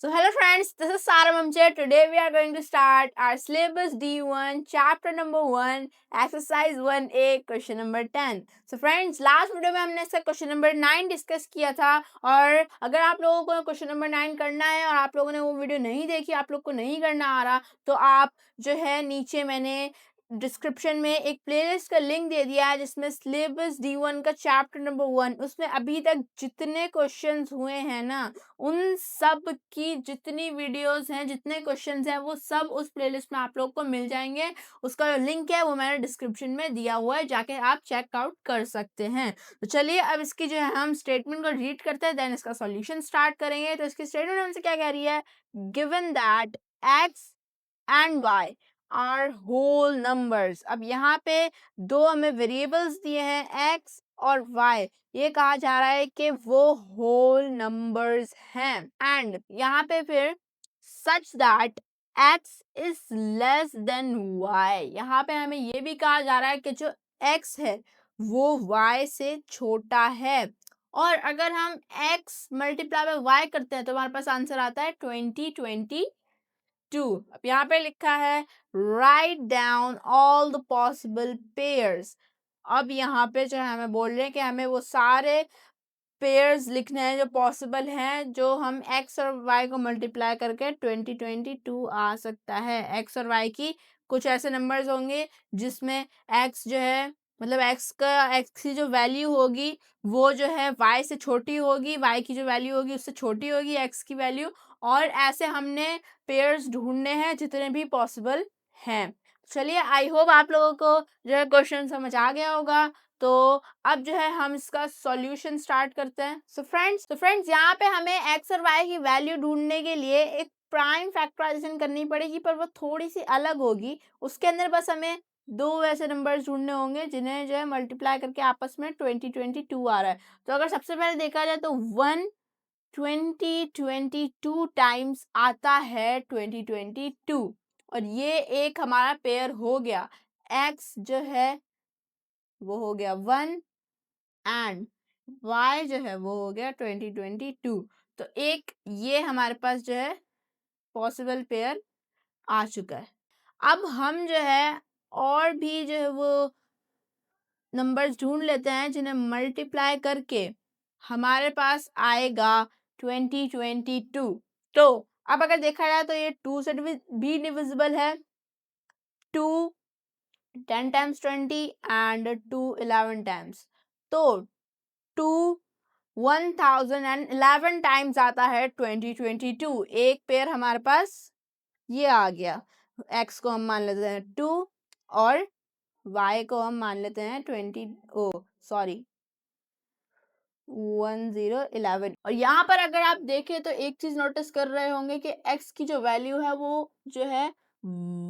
So hello friends, this is Sarah Mamche. Today we are going to start our syllabus D1, chapter number 1, exercise 1A, question number 10. So friends, last video में हमने इसका question number 9 discuss किया था और अगर आप लोगों को क्वेश्चन नंबर 9 करना है और आप लोगों ने वो वीडियो नहीं देखी, आप लोग को नहीं करना आ रहा, तो आप जो है नीचे मैंने डिस्क्रिप्शन में एक प्लेलिस्ट का लिंक दे दिया है जिसमें सिलेबस D1 का चैप्टर नंबर 1 उसमें अभी तक जितने क्वेश्चंस हुए हैं ना उन सब की जितनी वीडियोस हैं जितने क्वेश्चंस हैं वो सब उस प्लेलिस्ट में आप लोग को मिल जाएंगे। उसका जो लिंक है वो मैंने डिस्क्रिप्शन में दिया हुआ है, जाके आप चेकआउट कर सकते हैं। तो चलिए अब इसकी जो है हम स्टेटमेंट को रीड करते हैं, देन इसका सॉल्यूशन स्टार्ट करेंगे। तो इसकी स्टेटमेंट हमसे क्या कह रही है, given that X and Y are whole numbers. अब यहाँ पे दो हमें वेरिएबल्स दिए हैं एक्स और वाई, ये कहा जा रहा है कि वो होल नंबर्स हैं। एंड यहाँ पे फिर such that x is less than y, यहाँ पे हमें ये भी कहा जा रहा है कि जो x है वो y से छोटा है। और अगर हम x मल्टीप्लाई बाय y करते हैं तो हमारे पास आंसर आता है 2022। अब यहाँ पे लिखा है write down all the possible pairs. अब यहाँ पे जो है हमें बोल रहे हैं कि हमें वो सारे पेयर्स लिखने हैं जो पॉसिबल हैं, जो हम x और y को मल्टीप्लाई करके 2022 आ सकता है। x और y की कुछ ऐसे नंबर्स होंगे जिसमें x जो है मतलब x की जो वैल्यू होगी वो जो है y से छोटी होगी, y की जो वैल्यू होगी उससे छोटी होगी x की वैल्यू। और ऐसे हमने पेयर्स ढूंढने हैं जितने भी पॉसिबल हैं। चलिए आई होप आप लोगों को जो है क्वेश्चन समझ आ गया होगा। तो अब जो है हम इसका सॉल्यूशन स्टार्ट करते हैं। सो फ्रेंड्स यहाँ पे हमें x और y की वैल्यू ढूंढने के लिए एक प्राइम फैक्टराइजेशन करनी पड़ेगी, पर वो थोड़ी सी अलग होगी। उसके अंदर बस हमें दो ऐसे नंबर्स ढूंढने होंगे जिन्हें जो है मल्टीप्लाई करके आपस में 2022 आ रहा है। तो अगर सबसे पहले देखा जाए तो 2022 टाइम्स आता है 2022, और ये एक हमारा पेयर हो गया। x जो है वो हो गया 1 एंड y जो है वो हो गया 2022। तो एक ये हमारे पास जो है पॉसिबल पेयर आ चुका है। अब हम जो है और भी जो है वो नंबर्स ढूंढ लेते हैं जिन्हें मल्टीप्लाई करके हमारे पास आएगा 2022। तो अब अगर देखा जाए तो ये 2 से भी डिविजिबल है, 2 10 टाइम्स 20 एंड 2 11 टाइम्स। तो 2 1011 टाइम्स आता है 2022। एक पेयर हमारे पास ये आ गया। x को हम मान लेते हैं 2 और y को हम मान लेते हैं 1011। और यहाँ पर अगर आप देखें तो एक चीज नोटिस कर रहे होंगे कि x की जो वैल्यू है वो जो है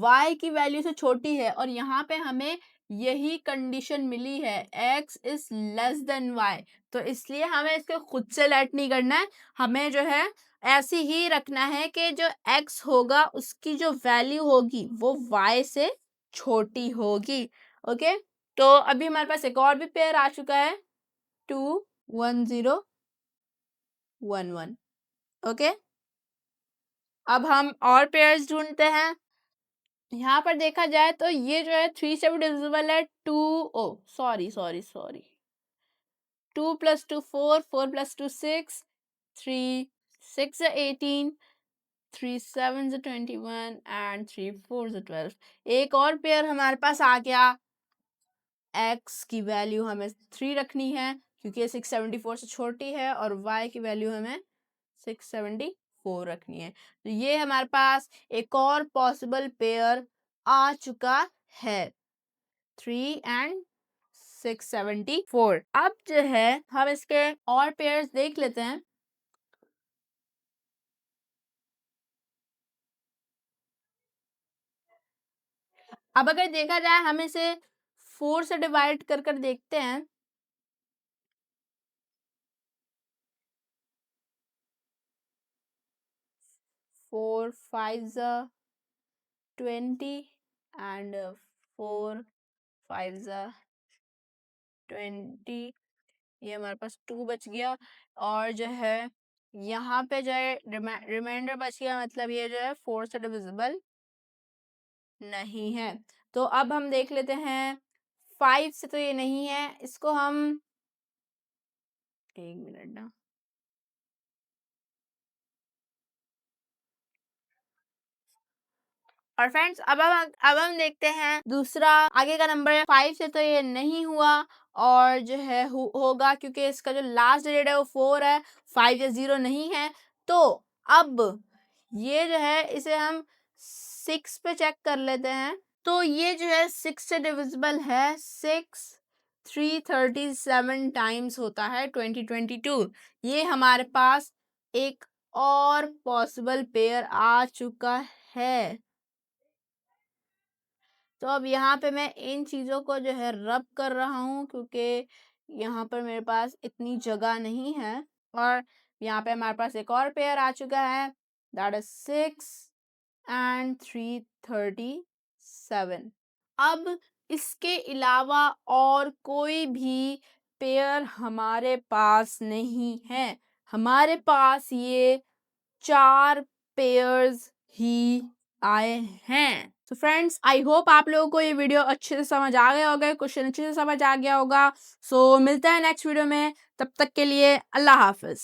y की वैल्यू से छोटी है, और यहाँ पे हमें यही कंडीशन मिली है x is less than y। तो इसलिए हमें इसको खुद से लेट नहीं करना है, हमें जो है ऐसे ही रखना है कि जो x होगा उसकी जो वैल्यू होगी वो y से छोटी होगी। ओके, तो अभी हमारे पास एक और भी पेयर आ चुका है 21011। ओके, अब हम और पेयर्स ढूंढते हैं। यहाँ पर देखा जाए तो ये जो है 3 से भी डिविजिबल है। 2 प्लस 2 4, 4 प्लस 2 6, 3 6 18, 3 7 21 एंड 3 4 12। एक और पेयर हमारे पास आ गया। x की वैल्यू हमें 3 रखनी है क्योंकि 674 से छोटी है, और y की वैल्यू हमें 674 रखनी है। तो ये हमारे पास एक और पॉसिबल पेयर आ चुका है, 3 एंड 674। अब जो है हम इसके और पेयर्स देख लेते हैं। अब अगर देखा जाए हम इसे 4 से डिवाइड कर कर देखते हैं। 4 5 20 एंड 4 5 20। ये हमारे पास 2 बच गया, और जो है यहाँ पे जो है रिमाइंडर बच गया, मतलब ये जो है 4 से डिविजिबल नहीं है। तो अब हम देख लेते हैं 5 से, तो ये नहीं है, इसको हम 1 मिनट ना, और फ्रेंड्स अब हम देखते हैं दूसरा, आगे का नंबर है 5 से, तो ये नहीं हुआ और जो है होगा, क्योंकि इसका जो लास्ट डिजिट है वो 4 है, 5 या 0 नहीं है। तो अब ये जो है इसे हम 6 पे चेक कर लेते हैं। तो ये जो है 6 से डिविजिबल है, 6 337 टाइम्स होता है 2022। ये हमारे पास एक और पॉसिबल पेयर आ चुका है। तो अब यहाँ पे मैं इन चीज़ों को जो है रब कर रहा हूँ, क्योंकि यहाँ पर मेरे पास इतनी जगह नहीं है। और यहाँ पे हमारे पास एक और पेयर आ चुका है, दैट इज 6 एंड 337। अब इसके अलावा और कोई भी पेयर हमारे पास नहीं है, हमारे पास ये 4 पेयर्स ही आए हैं। तो फ्रेंड्स, आई होप आप लोगों को ये वीडियो अच्छे से समझ आ गया होगा, क्वेश्चन अच्छे से समझ आ गया होगा। सो मिलता है नेक्स्ट वीडियो में, तब तक के लिए अल्लाह हाफिज।